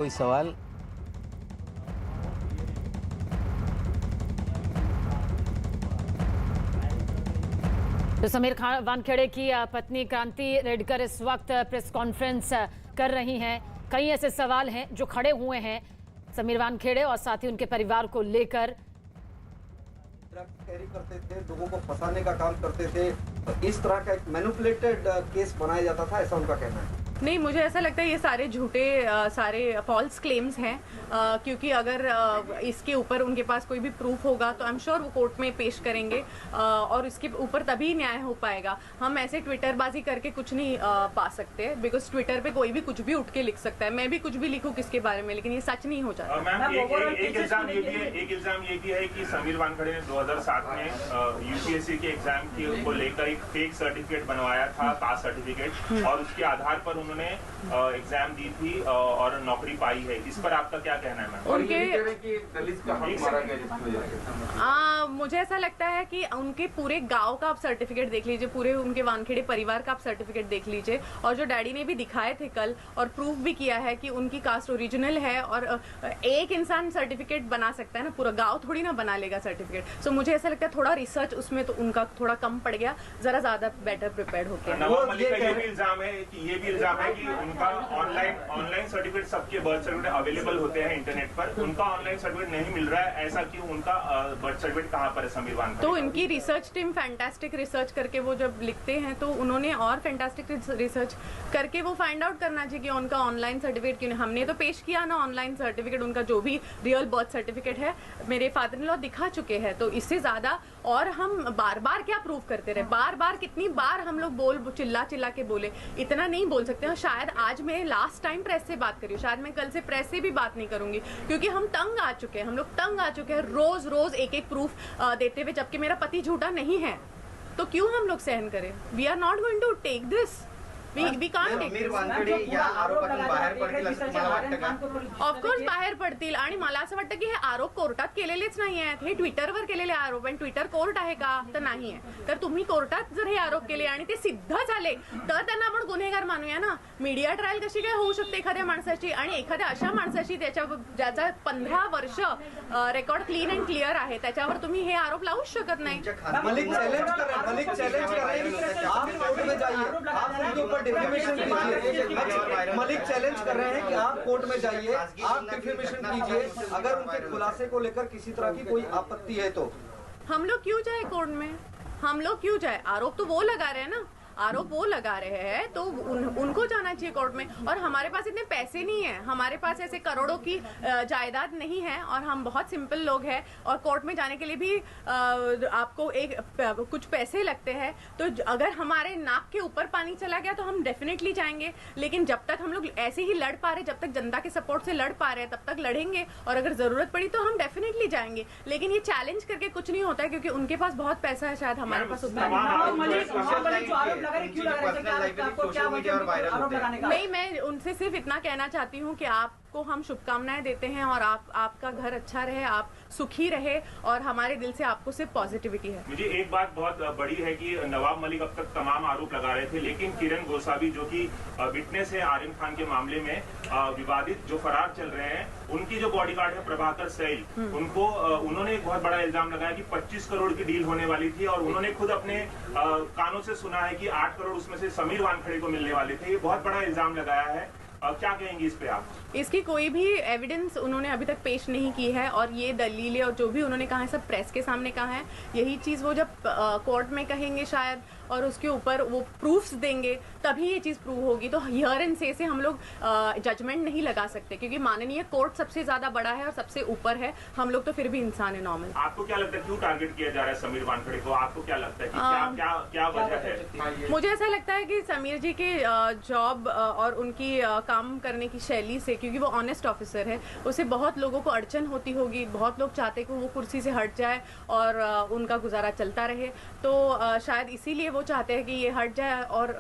कोई सवाल? तो समीर वानखेड़े की पत्नी क्रांति रेडकर इस वक्त प्रेस कॉन्फ्रेंस कर रही हैं। कई ऐसे सवाल हैं जो खड़े हुए हैं समीर वानखेड़े और साथ ही उनके परिवार को लेकर। कैरी करते थे, लोगों को फंसाने का काम करते थे, इस तरह का एक मैनिपुलेटेड केस बनाया जाता था, ऐसा उनका कहना है। नहीं, मुझे ऐसा लगता है ये सारे झूठे सारे फॉल्स क्लेम्स हैं, क्योंकि अगर इसके ऊपर उनके पास कोई भी प्रूफ होगा तो आई एम श्योर वो कोर्ट में पेश करेंगे और इसके ऊपर तभी न्याय हो पाएगा। हम ऐसे ट्विटरबाजी करके कुछ नहीं पा सकते, बिकॉज ट्विटर पे कोई भी कुछ भी उठ के लिख सकता है। मैं भी कुछ भी लिखूं किसके बारे में, लेकिन ये सच नहीं हो जाता। मैम, एक इल्जाम ये भी है कि समीर वानखेड़े ने 2007 में यूपीएससी के एग्जाम को लेकर एक फेक सर्टिफिकेट बनवाया था, कास्ट सर्टिफिकेट, और उसके आधार पर उन्होंने एग्जाम दी थी और नौकरी पाई है। इस पर आपका क्या कहना है मैम? मुझे ऐसा लगता है कि उनके पूरे गांव का आप सर्टिफिकेट देख लीजिए, पूरे उनके वानखेड़े परिवार का आप सर्टिफिकेट देख लीजिए, और जो डैडी ने भी दिखाए थे कल और प्रूफ भी किया है कि उनकी कास्ट ओरिजिनल है। और एक इंसान सर्टिफिकेट बना सकता है ना, पूरा गांव थोड़ी ना बना लेगा सर्टिफिकेट। सो मुझे ऐसा लगता है थोड़ा रिसर्च उसमें तो उनका थोड़ा कम पड़ गया, जरा ज्यादा बेटर प्रिपेयर्ड होके। नवाब मलिक का ये भी इल्जाम है कि उनका ऑनलाइन सर्टिफिकेट, सबके बर्थ सर्टिफिकेट अवेलेबल होते हैं इंटरनेट पर, उनका ऑनलाइन सर्टिफिकेट नहीं मिल रहा है। ऐसा क्यों? उनका बर्थ सर्टिफिकेट कहाँ पर है समीर वानखेड़े? तो इनकी रिसर्च टीम फैंटास्टिक रिसर्च करके वो जब लिखते हैं तो उन्होंने और फैंटास्टिक रिसर्च करके वो फाइंड आउट करना चाहिए कि उनका ऑनलाइन सर्टिफिकेट क्यों नहीं। हमने तो पेश किया ना ऑनलाइन सर्टिफिकेट, उनका जो भी रियल बर्थ सर्टिफिकेट है मेरे फादर इन लॉ दिखा चुके हैं। तो इससे ज्यादा और हम बार बार क्या प्रूव करते रहे? बार बार कितनी बार हम लोग चिल्ला के बोले, इतना नहीं बोल सकते। और शायद आज मैं लास्ट टाइम प्रेस से बात करी हूँ, शायद मैं कल से प्रेस से भी बात नहीं करूंगी, क्योंकि हम तंग आ चुके हैं, हम लोग तंग आ चुके हैं रोज एक प्रूफ देते हुए, जबकि मेरा पति झूठा नहीं है। तो क्यों हम लोग सहन करें? We are not going to take this, we can't take this. Of course बाहेर पडतील, आणि मला असं वाटतं की हे आरोप कोर्टात केलेलेच नाही आहेत, हे ट्विटरवर केलेले आरोप, आणि ट्विटर कोर्ट आहे का? तर नाही आहे। तर तुम्ही कोर्टात जर हे आरोप केले आणि ते सिद्ध झाले तर त्यांना आपण गुन्हेगार मानूया ना। मीडिया ट्रायल कशी काय होऊ शकते एखाद्या माणसाची, आणि एखाद्या अशा माणसाची ज्याचा 15 वर्ष रेकॉर्ड क्लीन अँड क्लिअर आहे, त्याच्यावर तुम्ही हे आरोप लावूच शकत नाही। मलिक चैलेंज कर रहे हैं कि आप कोर्ट में जाइए, आप डिफेमेशन कीजिए, अगर उनके खुलासे को लेकर किसी तरह की कोई आपत्ति है तो। हम लोग क्यों जाए कोर्ट में? हम लोग क्यों जाए? आरोप तो वो लगा रहे हैं ना, आरोप वो लगा रहे हैं, तो उनको जाना चाहिए कोर्ट में। और हमारे पास इतने पैसे नहीं है, हमारे पास ऐसे करोड़ों की जायदाद नहीं है, और हम बहुत सिंपल लोग हैं, और कोर्ट में जाने के लिए भी आपको कुछ पैसे लगते हैं। तो अगर हमारे नाक के ऊपर पानी चला गया तो हम डेफिनेटली जाएंगे, लेकिन जब तक हम लोग ऐसे ही लड़ पा रहे, जब तक जनता के सपोर्ट से लड़ पा रहे हैं, तब तक लड़ेंगे, और अगर जरूरत पड़ी तो हम डेफिनेटली जाएंगे। लेकिन ये चैलेंज करके कुछ नहीं होता है, क्योंकि उनके पास बहुत पैसा है, शायद हमारे पास उतना नहीं। मैं उनसे सिर्फ इतना कहना चाहती हूँ कि आपको हम शुभकामनाएं देते हैं, और आपका घर अच्छा रहे, आप सुखी रहे, और हमारे दिल से आपको सिर्फ पॉजिटिविटी है। मुझे एक बात बहुत बड़ी है कि नवाब मलिक अब तक तमाम आरोप लगा रहे थे, लेकिन किरण गोसावी जो कि विटनेस है आरिम खान के मामले में विवादित, जो फरार चल रहे हैं, उनकी जो बॉडीगार्ड है प्रभाकर सैल, उन्होंने एक बहुत बड़ा इल्जाम लगाया कि 25 करोड़ की डील होने वाली थी, और उन्होंने खुद अपने कानों से सुना है कि 8 करोड़ उसमें से समीर वानखेड़े को मिलने वाले थे। ये बहुत बड़ा इल्जाम लगाया है, क्या कहेंगे इस पे आप? इसकी कोई भी एविडेंस उन्होंने अभी तक पेश नहीं की है, और ये दलीलें और जो भी उन्होंने कहा है सब प्रेस के सामने कहा है। यही चीज़ वो जब कोर्ट में कहेंगे शायद, और उसके ऊपर वो प्रूफ्स देंगे, तभी ये चीज़ प्रूव होगी। तो हियर एंड से हम लोग जजमेंट नहीं लगा सकते, क्योंकि माननीय कोर्ट सबसे ज़्यादा बड़ा है और सबसे ऊपर है, हम लोग तो फिर भी इंसान है नॉर्मल। आपको क्या लगता है क्यों टारगेट किया जा रहा है समीर वानखेड़े को? आपको क्या लगता है कि क्या वजह है? मुझे ऐसा लगता है कि समीर जी के जॉब और उनकी काम करने की शैली से, क्योंकि वो ऑनेस्ट ऑफिसर है, उसे बहुत लोगों को अड़चन होती होगी, बहुत लोग चाहते कि वो कुर्सी से हट जाए और उनका गुजारा चलता रहे। तो शायद इसीलिए वो चाहते हैं कि ये हट जाए, और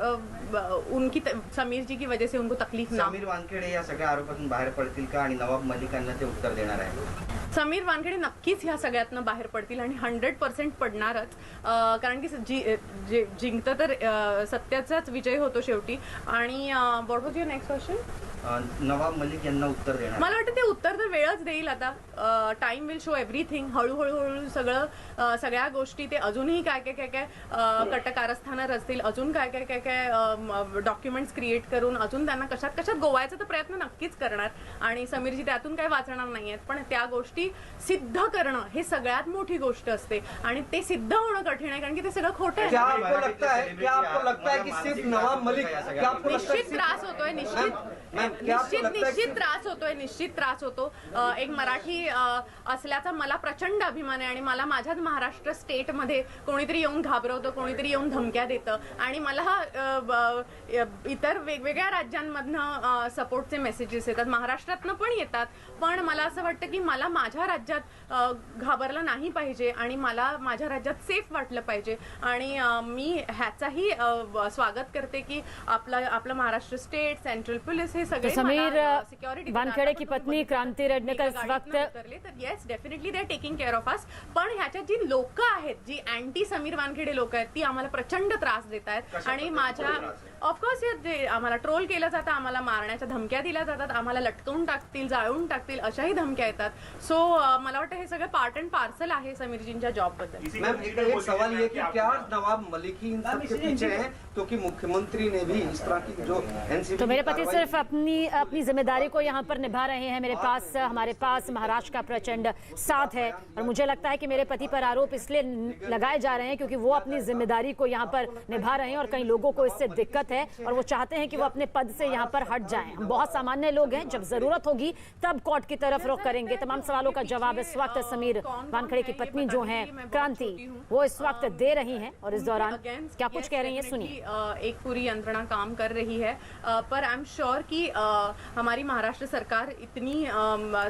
उनकी समीर जी की वजह से उनको तकलीफ ना। समीर वानखेड़े या सगळ्या आरोपातून बाहेर पडतील का, आणि नवाब मलिकांना ते उत्तर देणार आहे? समीर वानखेड़े नक्कीच ह्या सगळ्यातनं बाहेर पडतील, आणि 100% पडणारच, कारण की जिंकतं तर सत्याचाच विजय होतो शेवटी। आणि what was your next question? Nawab Malik यांना उत्तर देणार आहे? मला वाटतं ते उत्तर तर वेळच देईल आता. Time will show everything. हळूहळू सगळ्या गोष्टी ते अजूनही काय कटकारस्थानं रचतील, अजून काय डॉक्युमेंट्स क्रिएट करून अजून त्यांना कशात गोवायचा तर प्रयत्न नक्कीच करणार. आणि समीरजी त्यातून काही वाचणार नाहीयेत, पण त्या गोष्टी सिद्ध करणं हे सगळ्यात मोठी गोष्ट असते आणि ते सिद्ध होणं कठीण आहे, कारण की ते सगळं खोटं क्या आहे. आपको लगता है कि सिर्फ नवाब मलिक, क्या आपको लगता है निश्चित त्रास होतोय, निश्चित त्रास होतो. एक मराठी असल्याचा मला प्रचंड अभिमान आहे आणि मला माझ्याच महाराष्ट्र स्टेटमध्ये कोणीतरी येऊन घाबरवतं, कोणीतरी येऊन धमक्या देतं आणि मला इतर वेगवेगळ्या राज्यांमधनं सपोर्टचे मेसेजेस येतात, महाराष्ट्रातनं पण येतात. पण मला असं वाटतं की मला माझ्या राज्यात घाबरलं नाही पाहिजे आणि मला माझ्या राज्यात सेफ वाटलं पाहिजे आणि मी ह्याचाही स्वागत करते की आपलं महाराष्ट्र स्टेट, सेंट्रल पोलीस हे सगळे समीर सिक्योरिटी वानखेड़े की पत्नी क्रांति रेडनेकर इस वक्त yes definitely they are taking care of us. पण ह्याच्यात जी लोक आहेत, जी अँटी समीर वानखेडे लोक आहेत, ती आम्हाला प्रचंड त्रास देत आहेत आणि माझ्या ऑफकोर्स जे आम्हाला ट्रोल केलं जातं, आम्हाला मारण्याच्या धमक्या दिल्या जातात, आम्हाला लटकवून टाकतील, जाळून टाकतील अशाही धमक्या येतात. सो मला वाटतं हे सगळं पार्ट अँड पार्सल आहे समीरजींच्या जॉब बद्दल. मैम एक सवाल ये कि क्या नवाब मलिक ही इन सब के पीछे है, क्योंकि मुख्यमंत्री ने भी इस तरह की जो एनसीबी तो मेरे पति सिर्फ अपनी जिम्मेदारी को यहाँ पर निभा रहे हैं. हमारे पास महाराष्ट्र का प्रचंड साथ है और मुझे लगता है कि मेरे पति पर आरोप इसलिए लगाए जा रहे हैं क्योंकि वो अपनी जिम्मेदारी को यहाँ पर निभा रहे हैं और कई लोगों को इससे दिक्कत है और वो चाहते हैं कि वो अपने पद से यहाँ पर हट जाएं. हम बहुत सामान्य लोग हैं, जब जरूरत होगी तब कोर्ट की तरफ रुख करेंगे. तमाम सवालों का जवाब इस वक्त समीर वानखेड़े की पत्नी जो हैं क्रांति, वो इस वक्त दे रही हैं और इस दौरान क्या कुछ कह रही हैं सुनिए. एक पूरी यंत्रणा काम कर रही है, पर आई एम श्योर कि हमारी महाराष्ट्र सरकार इतनी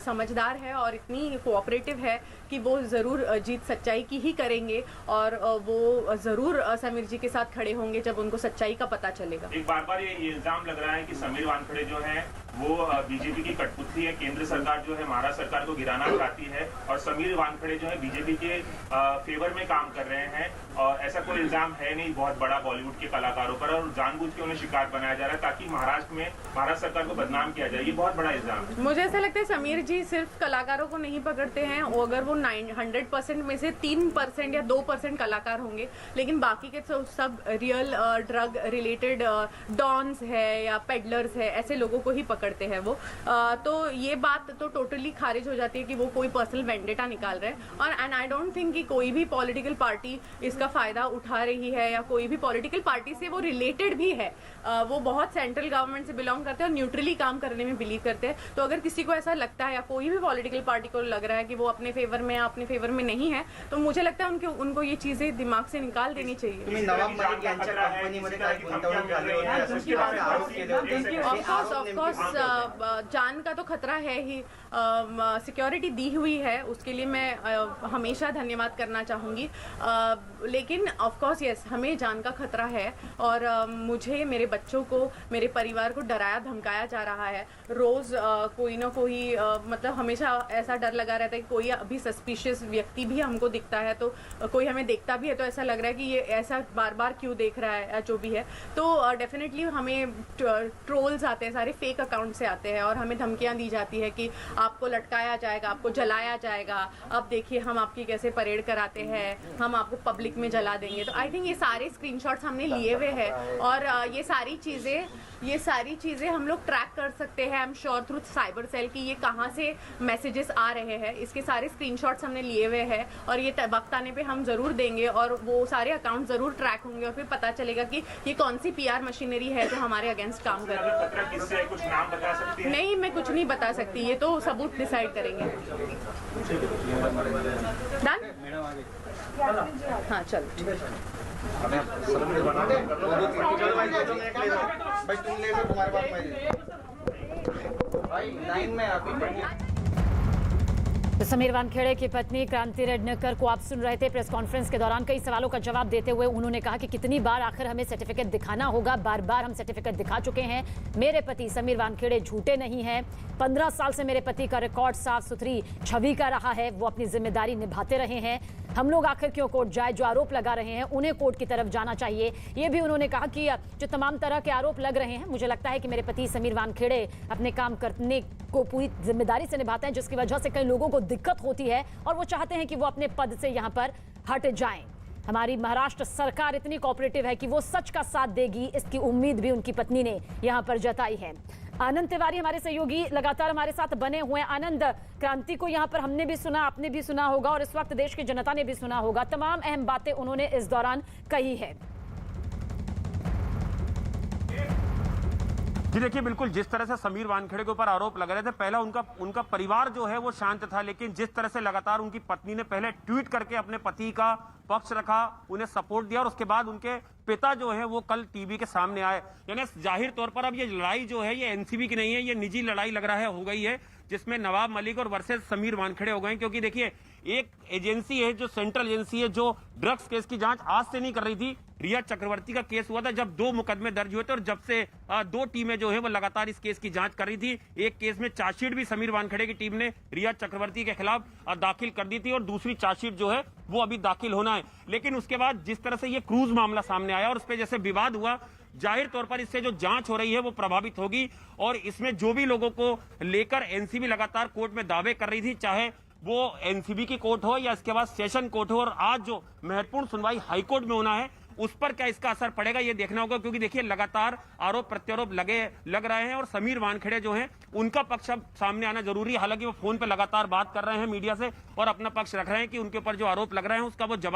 समझदार है और इतनी कोऑपरेटिव है कि वो जरूर जीत सच्चाई की ही करेंगे और वो जरूर समीर जी के साथ खड़े होंगे जब उनको सच्चाई का पता चलेगा. एक बार ये इल्जाम लग रहा है कि समीर वानखेड़े जो है वो बीजेपी की कठपुतली है, केंद्र सरकार जो है महाराष्ट्र सरकार को गिराना चाहती है और समीर वानखेड़े जो है बीजेपी के फेवर में काम कर रहे हैं. और ऐसा कोई इल्जाम है नहीं बहुत बड़ा बॉलीवुड के कलाकारों पर और जानबूझ के उन्हें शिकार बनाया जा रहा है ताकि महाराष्ट्र सरकार को बदनाम किया जाए. ये बहुत बड़ा इल्जाम है. मुझे ऐसा लगता है समीर जी सिर्फ कलाकारों को नहीं पकड़ते हैं, अगर वो 100% में से 3% या 2% कलाकार होंगे, लेकिन बाकी के सब रियल ड्रग रिलेटेड डॉन्स है या पेडलर्स है, ऐसे लोगों को ही पकड़ते हैं वो. तो ये बात तो टोटली खारिज हो जाती है कि वो कोई पर्सनल वेंडेटा निकाल रहे हैं. और एंड आई डोंट थिंक कि कोई भी पॉलिटिकल पार्टी इसका फायदा उठा रही है या कोई भी पॉलिटिकल पार्टी से वो रिलेटेड भी है. वो बहुत सेंट्रल गवर्नमेंट से बिलोंग करते हैं और न्यूट्रली काम करने में बिलीव करते हैं. तो अगर किसी को ऐसा लगता है या कोई भी पॉलिटिकल पार्टी को लग रहा है कि वो अपने फेवर में या अपने फेवर में नहीं है, तो मुझे लगता है उनको ये चीजें दिमाग से निकाल देनी चाहिए. तुम्ही नवाब मलिक यांच्या कंपनीमध्ये काय गुंतवणूक झाली होती असं तुम्ही आरोप केले होते. ऑफकोर्स जान का तो खतरा है ही. सिक्योरिटी दी हुई है, उसके लिए मैं हमेशा धन्यवाद करना चाहूँगी. लेकिन ऑफकोर्स यस, हमें जान का खतरा है और मुझे, मेरे बच्चों को, मेरे परिवार को डराया धमकाया जा रहा है. रोज़ कोई ना कोई मतलब हमेशा ऐसा डर लगा रहता है कि कोई अभी सस्पिशियस व्यक्ति भी हमको दिखता है, तो कोई हमें देखता भी है तो ऐसा लग रहा है कि ये ऐसा बार बार क्यों देख रहा है या जो भी है. तो डेफिनेटली हमें ट्रोल्स आते हैं, सारे फेक अकाउंट से आते हैं और हमें धमकियाँ दी जाती है कि आपको लटकाया जाएगा, आपको जलाया जाएगा, अब देखिए हम आपकी कैसे परेड कराते हैं, हम आपको पब्लिक में जला देंगे. तो आई थिंक ये सारे स्क्रीनशॉट्स हमने लिए हुए हैं और ये सारी चीज़ें हम लोग ट्रैक कर सकते हैं. I am sure through cyber cell की ये कहाँ से मैसेजेस आ रहे हैं, इसके सारे स्क्रीनशॉट्स हमने लिए हुए हैं और ये वक्त आने पे हम ज़रूर देंगे और वो सारे अकाउंट ज़रूर ट्रैक होंगे और फिर पता चलेगा कि ये कौन सी PR मशीनरी है जो हमारे अगेंस्ट काम कर रही है. किससे कुछ नाम बता सकती है? नहीं, मैं कुछ नहीं बता सकती, ये तो सबूत डिसाइड करेंगे. डन? हाँ चलो. तो समीर वानखेड़े की पत्नी क्रांति रेडनेकर को आप सुन रहे थे. प्रेस कॉन्फ्रेंस के दौरान कई सवालों का जवाब देते हुए उन्होंने कहा कि कितनी बार आखिर हमें सर्टिफिकेट दिखाना होगा, बार बार हम सर्टिफिकेट दिखा चुके हैं. मेरे पति समीर वानखेड़े झूठे नहीं हैं. 15 साल से मेरे पति का रिकॉर्ड साफ सुथरी छवि का रहा है, वो अपनी जिम्मेदारी निभाते रहे हैं. हम लोग आखिर क्यों कोर्ट जाए? जो आरोप लगा रहे हैं उन्हें कोर्ट की तरफ जाना चाहिए। ये भी उन्होंने कहा कि जो तमाम तरह के आरोप लग रहे हैं, मुझे लगता है कि मेरे पति समीर वानखेड़े अपने काम करने को पूरी जिम्मेदारी से निभाते हैं, जिसकी वजह से कई लोगों को दिक्कत होती है और वो चाहते हैं कि वो अपने पद से यहाँ पर हट जाएं। हमारी महाराष्ट्र सरकार इतनी कोऑपरेटिव है कि वो सच का साथ देगी, इसकी उम्मीद भी उनकी पत्नी ने यहाँ पर जताई है। आनंद तिवारी हमारे सहयोगी लगातार हमारे साथ बने हुए हैं। आनंद, क्रांति को यहाँ पर हमने भी सुना, आपने भी सुना होगा और इस वक्त देश की जनता ने भी सुना होगा। तमाम अहम बातें उन्होंने इस दौरान कही है। जी देखिए, बिल्कुल जिस तरह से समीर वानखेड़े के ऊपर आरोप लग रहे थे, पहला उनका परिवार जो है वो शांत था, लेकिन जिस तरह से लगातार उनकी पत्नी ने पहले ट्वीट करके अपने पति का पक्ष रखा, उन्हें सपोर्ट दिया और उसके बाद उनके पिता जो है वो कल टीवी के सामने आए। यानी जाहिर तौर पर अब ये लड़ाई जो है ये एनसीबी की नहीं है, ये निजी लड़ाई लग रहा है हो गई है, जिसमें नवाब मलिक और वर्सेस समीर वानखेड़े हो गए। क्योंकि देखिए, एक एजेंसी है जो सेंट्रल एजेंसी है जो ड्रग्स केस की जांच आज से नहीं कर रही थी। रिया चक्रवर्ती का केस हुआ था जब 2 मुकदमे दर्ज हुए थे और जब से 2 टीमें जो है वो लगातार इस केस की जांच कर रही थी। एक केस में चार्जशीट भी समीर वानखेड़े की टीम ने रिया चक्रवर्ती के खिलाफ दाखिल कर दी थी और दूसरी चार्जशीट जो है वो अभी दाखिल होना है। लेकिन उसके बाद जिस तरह से ये क्रूज मामला सामने आया और उस पर जैसे विवाद हुआ, जाहिर तौर पर इससे जो जांच हो रही है वो प्रभावित होगी और इसमें जो भी लोगों को लेकर एनसीबी लगातार कोर्ट में दावे कर रही थी, चाहे वो एनसीबी की कोर्ट हो या इसके बाद सेशन कोर्ट हो, और आज जो महत्वपूर्ण सुनवाई हाईकोर्ट में होना है उस पर क्या इसका असर पड़ेगा ये देखना होगा। क्योंकि देखिए, लगातार आरोप प्रत्यारोप लग रहे हैं और समीर वानखेड़े जो हैं उनका पक्ष अब सामने आना जरूरी है। हालांकि वो फोन पे लगातार बात कर रहे हैं मीडिया से और अपना पक्ष रख रहे हैं कि उनके ऊपर जो आरोप लग रहे हैं उसका वो जवाब